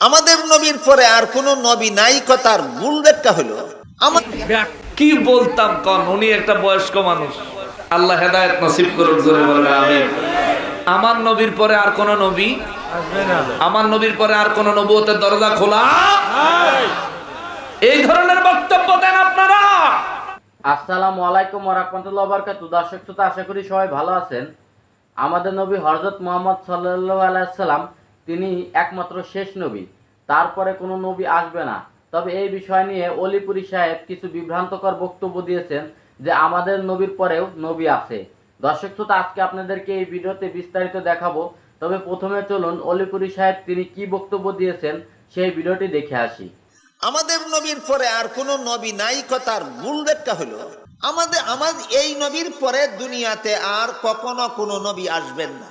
আমাদের নবীর পরে আর কোন নবী নাই কথার মূল ব্যাখ্যা হলো কি বলতাম কোন উনি একটা বয়স্ক মানুষ, আল্লাহ হেদায়েত নসিব করুক, জোরে বলে আমিন। আমার নবীর পরে আর কোন নবী আসবে না, আমার নবীর পরে আর কোন নবুয়তের দরজা খোলা এই ধরনের বক্তব্য দেন আপনারা। আসসালামু আলাইকুম ওয়া রাহমাতুল্লাহি ওয়া বারাকাতুহু। দর্শক শ্রোতা, আশা করি সবাই ভালো আছেন। আমাদের নবী হযরত মুহাম্মদ সাল্লাল্লাহু আলাইহি ওয়াসাল্লাম তিনি একমাত্র শেষ নবী, তারপরে কোনো নবী আসবে না। তবে এই বিষয় নিয়ে অলিপুরি সাহেব কিছু বিভ্রান্তকর বক্তব্য দিয়েছেন যে আমাদের নবীর পরেও নবী আছে। দর্শক শ্রোতা, আজকে আপনাদেরকে এই ভিডিওতে বিস্তারিত দেখাবো। তবে প্রথমে চলুন অলিপুরি সাহেব তিনি কি বক্তব্য দিয়েছেন সেই ভিডিওটি দেখে আসি। আমাদের নবীর পরে আর কোন নবী নাই কথার মূল ব্যাখ্যা হলো আমাদের এই নবীর পরে দুনিয়াতে আর কখনো কোনো নবী আসবেন না।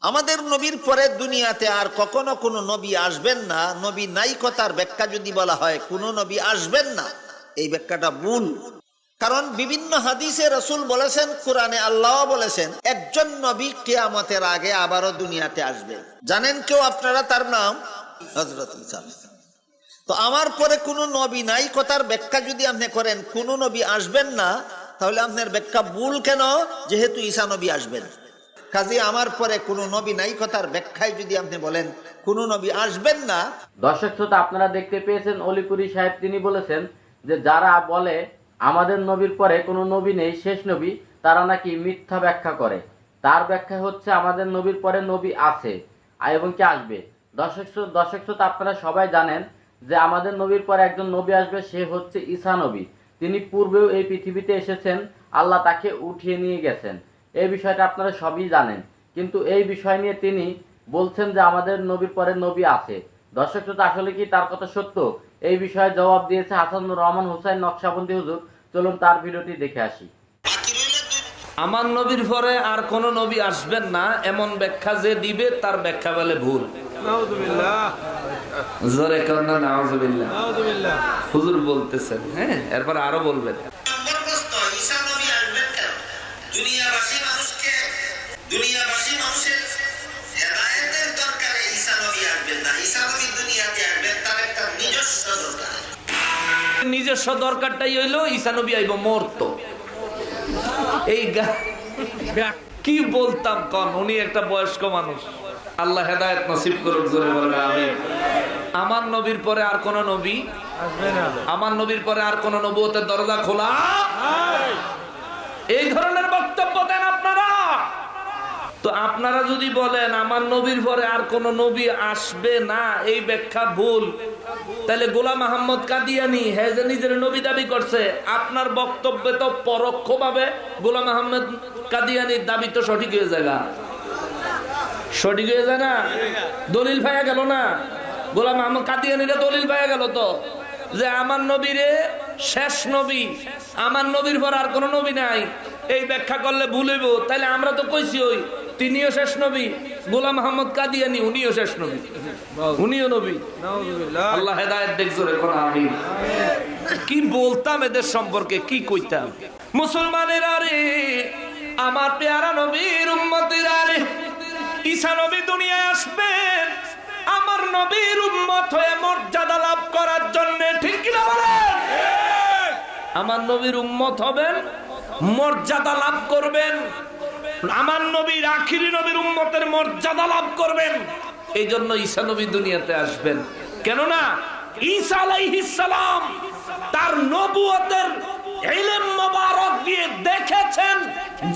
আমাদের নবীর পরে দুনিয়াতে আর কখনো কোনো নবী আসবেন না। নবী নাই কথার ব্যাখ্যা যদি বলা হয় কোনো নবী আসবেন না, এই ব্যাখ্যাটা ভুল। কারণ বিভিন্ন হাদিসে রাসূল বলেছেন, কোরআনে আল্লাহ বলেছেন একজন নবী কিয়ামতের আগে আবারও দুনিয়াতে আসবে। জানেন কেউ আপনারা তার নাম? হযরত ঈসা। তো আমার পরে কোনো নবী নাই কথার ব্যাখ্যা যদি আপনি করেন কোনো নবী আসবেন না, তাহলে আপনার ব্যাখ্যা ভুল কেন? যেহেতু ঈসা নবী আসবেন। কাজে আমার পরে কোনো নবী নাই কথার ব্যাখ্যায় যদি আপনি বলেন কোনো নবী আসবেন না। দর্শক শ্রোতা, আপনারা দেখতে পেয়েছেন অলিপুরি সাহেব তিনি বলেছেন যে যারা বলে আমাদের নবীর পরে কোনো নবী নেই, শেষ নবী, তারা নাকি মিথ্যা ব্যাখ্যা করে। তার ব্যাখ্যা হচ্ছে আমাদের নবীর পরে নবী আছে এবং কি আসবে। দর্শক শ্রোতা, আপনারা সবাই জানেন যে আমাদের নবীর পরে একজন নবী আসবে, সে হচ্ছে ঈসা নবী। তিনি পূর্বেও এই পৃথিবীতে এসেছেন, আল্লাহ তাকে উঠিয়ে নিয়ে গেছেন। এই বিষয়টা আপনারা সবই জানেন, কিন্তু এই বিষয় নিয়ে তিনি বলছেন যে আমাদের নবীর পরে নবী আছে। দর্শক শ্রোতা, আসলে কি তার কথা সত্য? এই বিষয়ে জবাব দিয়েছে হাসানুর রহমান হুসাইন নকশবন্দি হুজুর। চলুন তার ভিডিওটি দেখে আসি। আমার নবীর পরে আর কোন নবী আসবেন না এমন ব্যাখ্যা যে দিবে তার ব্যাখ্যা বলে ভুল। জোরে কন্যা নাউজুবিল্লাহ। হুজুর বলতেছেন, হ্যাঁ, এরপর আরো বলবেন। নিজস্ব দরকারটাই হইলো ঈসা নবী আইব মরতো। এই কি বলতাম কোন উনি একটা বয়স্ক মানুষ, আল্লাহ হেদায়েত নসিব করুক, জোরে বলে আমিন। আমার নবীর পরে আর কোন নবী আসবে না, আমার নবীর পরে আর কোন নবুয়তের দরজা খোলা এই ধরনের বক্তব্য দেন আপনারা। তো আপনারা যদি বলেন আমার নবীর পরে আর কোন নবী আসবে না, এই ব্যাখ্যা ভুল, তাহলে গোলাম আহমদ কাদিয়ানি হ্যাঁ যে নিজের নবী দাবি করছে, আপনার বক্তব্যে তো পরোক্ষভাবে গোলাম আহমদ কাদিয়ানির দাবি তো সঠিক হয়ে যায় না, সঠিক হয়ে যায় না, দলিল পাওয়া গেল না। গোলাম আহমদ কাদিয়ানিরা দলিল পাওয়া গেল তো যে আমার নবীরে শেষ নবী, আমার নবীর পর আর কোন নবী নাই, এই ব্যাখ্যা করলে ভুল হইব। তাহলে আমরা তো কইছি ওই তিনিও শেষ নবী, গোলাম আহমদ কাদিয়ানি উনিও শেষ নবী, উনিও নবী। আল্লাহ হেদায়েত দেখ, জোরে কোন আমিন। কি বলতাম এদের সম্পর্কে, কি কইতাম? মুসলমানেরা রে, আমার পেয়ারা নবীর উম্মতেরা রে, ঈসা নবী দুনিয়ায় আসবেন আমার নবীর উম্মত হয়ে মর্যাদা লাভ করার জন্য, ঠিক কি না বলেন? আমার নবীর উম্মত হবেন, মর্যাদা লাভ করবেন, আমার নবীর আখিরি নবীর উম্মতের মর্যাদা লাভ করবেন। এই জন্য ঈসা নবী দুনিয়াতে আসবেন। কেননা ঈসা আলাইহিস সালাম তার নবুয়তের ইলম মোবারক দিয়ে দেখেছেন,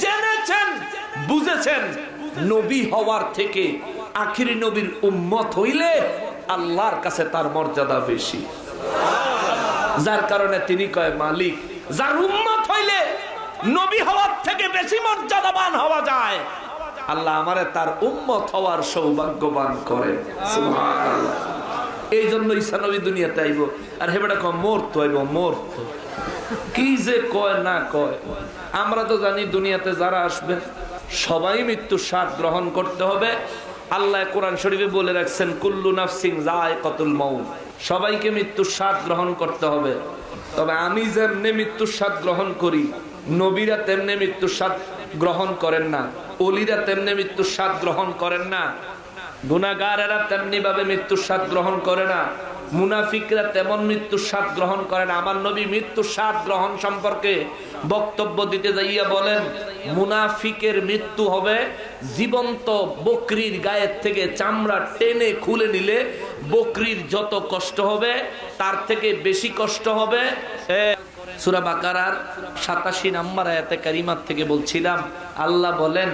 জেনেছেন, বুঝেছেন নবী হওয়ার থেকে আখিরি নবীর উম্মত হইলে আল্লাহর কাছে তার মর্যাদা বেশি। যার কারণে তিনি কয় মালিক, যার উম্মত হইলে নবী হওয়ার থেকে বেশি মর্যাদাবান হওয়া যায়, আল্লাহ আমারে তার উম্মত হওয়ার সৌভাগ্যবান করেন। সুবহানাল্লাহ। এই জন্য ঈসা নবী দুনিয়াতে আইব। আর হেবেটা কয় মরতো, আইব মরতো, কি যে কয় না কয়। আমরা তো জানি দুনিয়াতে যারা আসবেন সবাই মৃত্যুর স্বাদ গ্রহণ করতে হবে। আল্লাহ কোরআন শরীফে বলে রাখছেন কুল্লু নাফসিন যায়কাতুল মাউত, সবাইকে মৃত্যুর স্বাদ গ্রহণ করতে হবে। তবে আমি যেমনি মৃত্যুর স্বাদ গ্রহণ করি, নবীরা তেমনি মৃত্যুর স্বাদ গ্রহণ করেন না, ওলিরা তেমনি মৃত্যুর স্বাদ গ্রহণ করেন না। গুনাহগারেরা তেমনি ভাবে মৃত্যুর স্বাদ গ্রহণ করে না, মুনাফিকরা তেমন মৃত্যুর স্বাদ গ্রহণ করে না। আমার নবী মৃত্যুর স্বাদ গ্রহণ সম্পর্কে বক্তব্য দিতে যাইয়া বলেন, মুনাফিকের মৃত্যু হবে জীবন্ত বকরির গায়ের থেকে চামড়া টেনে খুলে নিলে বকরির যত কষ্ট হবে তার থেকে বেশি কষ্ট হবে। সূরা বাকারার 87 নম্বর আয়াতে কারিমাত থেকে বলছিলাম, আল্লাহ বলেন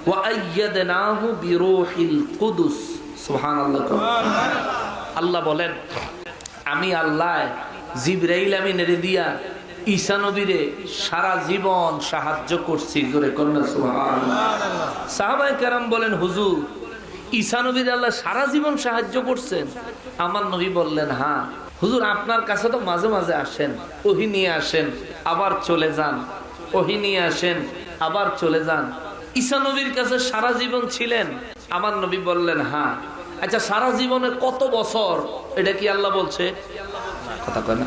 ওয়া আইয়াদনাহু বিরূহিল কুদুস। সুবহানাল্লাহ। আল্লাহ বলেন, আমি আল্লাহ জিবরাইল আমিনের দিয়া ঈসা নবীরে সারা জীবন সাহায্য করছি। জোরে কন্যা সুবহানাল্লাহ। সাহাবায়ে কেরাম বলেন, হুজুর ঈসা নবীর আল্লাহ সারা জীবন সাহায্য করছেন? আমার নবী বললেন, হ্যাঁ। হুজুর আপনার কাছে তো মাঝে মাঝে আসেন, ওহী নিয়ে আসেন আবার চলে যান, ওহী নিয়ে আসেন আবার চলে যান। ঈসা নবীর কাছে সারা জীবন ছিলেন? আমার নবী বললেন, হ্যাঁ। আচ্ছা, সারা জীবনে কত বছর? এটা কি আল্লাহ বলছে? কথা কয় না,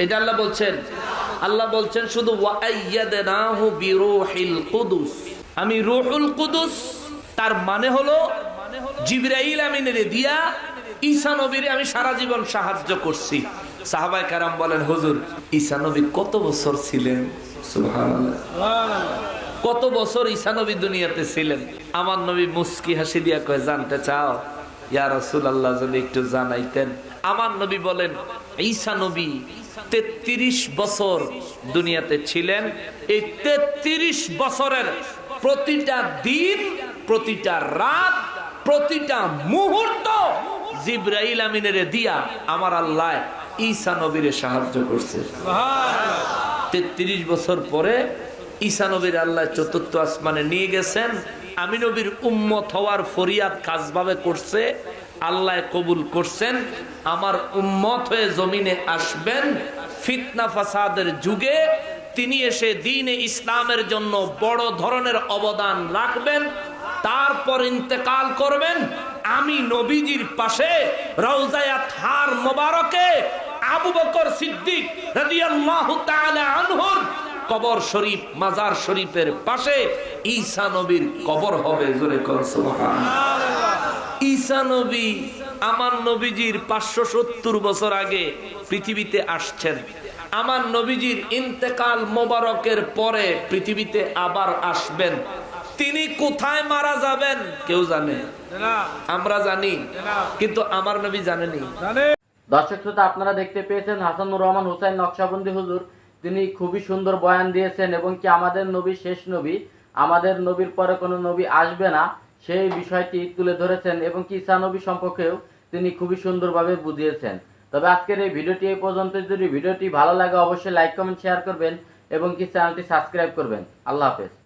এটা আল্লাহ বলছেন। আল্লাহ বলছেন শুধু ওয়া আইয়াদনাহু বিরূহিল কুদুস। আমি রূহুল কুদুস, তার মানে হলো জিবরাইল আমিনের দিয়া ঈসা নবীরে আমি সারা জীবন সাহায্য করছি। সাহাবায়ে কেরাম বলেন, হুজুর ঈসা নবী কত বছর ছিলেন? সুবহানাল্লাহ। কত বছর ঈসা নবী দুনিয়াতে ছিলেন? আমার নবী মুস্কি হাসি দিয়া কয়, জানতে চাও? ইয়া রাসূলুল্লাহ, যদি একটু জানাইতেন। আমার নবী বলেন, ঈসা নবী 33 বছর দুনিয়াতে ছিলেন। এই 33 বছরের প্রতিটা দিন, প্রতিটা রাত, প্রতিটা মুহূর্ত জিবরাইল আমিনের দিয়া আমার আল্লাহ ঈসা নবীরে সাহায্য করছে। 33 বছর পরে ঈসা নবীর আল্লাহ চতুর্থ আসমানে নিয়ে গেছেন। আমি নবীর উম্মত হওয়ার ফরিয়াদ খাসভাবে করছে, আল্লাহ কবুল করছেন। আমার উম্মত হয়ে জমিনে আসবেন ফিতনা ফাসাদের যুগে, তিনি এসে দ্বীনে ইসলামের জন্য বড় ধরনের অবদান রাখবেন, তারপর ইন্তেকাল করবেন। আমি নবীজির পাশে রওজায়ে আতহার মোবারকে আবু বকর সিদ্দিক রাদিয়াল্লাহু তাআলা আনহুর কবর শরীফ, মাজার শরীফের পাশে ঈসা নবীর কবর হবে। জোরে কর সুবহানাল্লাহ। ঈসা নবী আমার নবীজির 570 বছর আগে পৃথিবীতে আসছেন। আমার নবীজির ইন্তেকাল মোবারকের পরে পৃথিবীতে আবার আসবেন। তিনি কোথায় মারা যাবেন কেউ জানে? আমরা জানি, কিন্তু আমার নবী জানেনি। দর্শক শ্রোতা, আপনারা দেখতে পেয়েছেন হাসানুর রহমান হুসাইন নকশবন্দি হুজুর, তিনি খুবই সুন্দর বয়ান দিয়েছেন এবং কি আমাদের নবী শেষ নবী, আমাদের নবীর পরে কোনো নবী আসবে না সেই বিষয়টি তুলে ধরেছেন এবং কি ঈসা নবী সম্পর্কেও তিনি খুবই সুন্দরভাবে বুঝিয়েছেন। তবে আজকের এই ভিডিওটি এই পর্যন্ত। যদি ভিডিওটি ভালো লাগে অবশ্যই লাইক কমেন্ট শেয়ার করবেন এবং কি চ্যানেলটি সাবস্ক্রাইব করবেন। আল্লাহ হাফেজ।